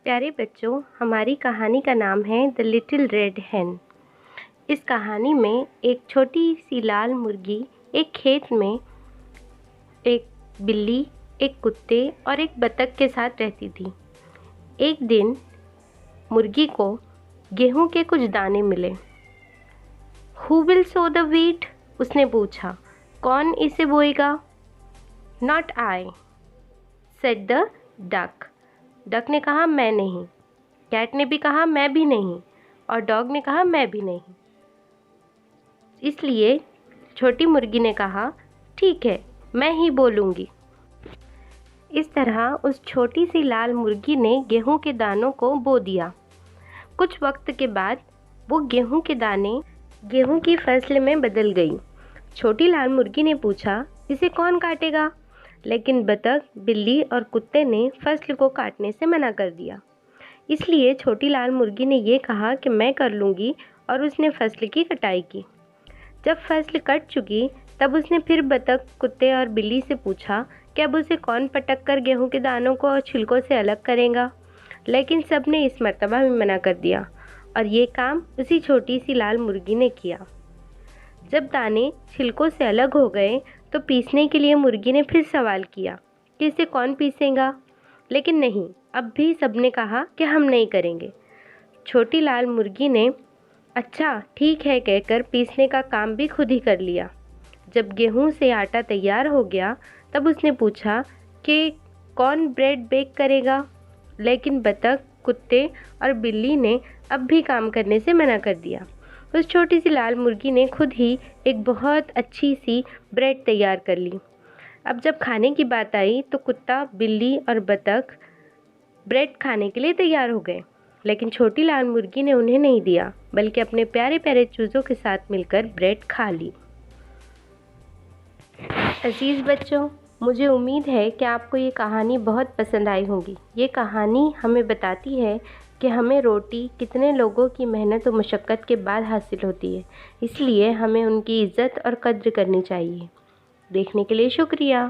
प्यारे बच्चों, हमारी कहानी का नाम है द लिटिल रेड हेन। इस कहानी में एक छोटी सी लाल मुर्गी एक खेत में एक बिल्ली, एक कुत्ते और एक बतख के साथ रहती थी। एक दिन मुर्गी को गेहूं के कुछ दाने मिले। Who will sow the wheat? उसने पूछा। कौन इसे बोएगा? Not I, said the duck. Duck ने कहा मैं नहीं। कैट ने भी कहा मैं भी नहीं। और डॉग ने कहा मैं भी नहीं। इसलिए छोटी मुर्गी ने कहा ठीक है, मैं ही बोलूँगी। इस तरह उस छोटी सी लाल मुर्गी ने गेहूं के दानों को बो दिया। कुछ वक्त के बाद वो गेहूं के दाने गेहूं की फसल में बदल गई। छोटी लाल मुर्गी ने पूछा इसे कौन काटेगा? लेकिन बतख, बिल्ली और कुत्ते ने फसल को काटने से मना कर दिया। इसलिए छोटी लाल मुर्गी ने ये कहा कि मैं कर लूँगी और उसने फसल की कटाई की। जब फसल कट चुकी तब उसने फिर बतख, कुत्ते और बिल्ली से पूछा कि अब उसे कौन पटक कर गेहूं के दानों को और छिलकों से अलग करेगा। लेकिन सब ने इस मर्तबा भी मना कर दिया और ये काम उसी छोटी सी लाल मुर्गी ने किया। जब दाने छिलकों से अलग हो गए तो पीसने के लिए मुर्गी ने फिर सवाल किया कि इसे कौन पीसेगा? लेकिन नहीं, अब भी सबने कहा कि हम नहीं करेंगे। छोटी लाल मुर्गी ने अच्छा ठीक है कहकर पीसने का काम भी खुद ही कर लिया। जब गेहूं से आटा तैयार हो गया तब उसने पूछा कि कौन ब्रेड बेक करेगा? लेकिन बतख, कुत्ते और बिल्ली ने अब भी काम करने से मना कर दिया। उस छोटी सी लाल मुर्गी ने खुद ही एक बहुत अच्छी सी ब्रेड तैयार कर ली। अब जब खाने की बात आई तो कुत्ता, बिल्ली और बतख ब्रेड खाने के लिए तैयार हो गए। लेकिन छोटी लाल मुर्गी ने उन्हें नहीं दिया, बल्कि अपने प्यारे प्यारे चूज़ों के साथ मिलकर ब्रेड खा ली। अजीज़ बच्चों, मुझे उम्मीद है कि आपको ये कहानी बहुत पसंद आई होगी। ये कहानी हमें बताती है कि हमें रोटी कितने लोगों की मेहनत और मशक्क़त के बाद हासिल होती है, इसलिए हमें उनकी इज़्ज़त और कद्र करनी चाहिए। देखने के लिए शुक्रिया।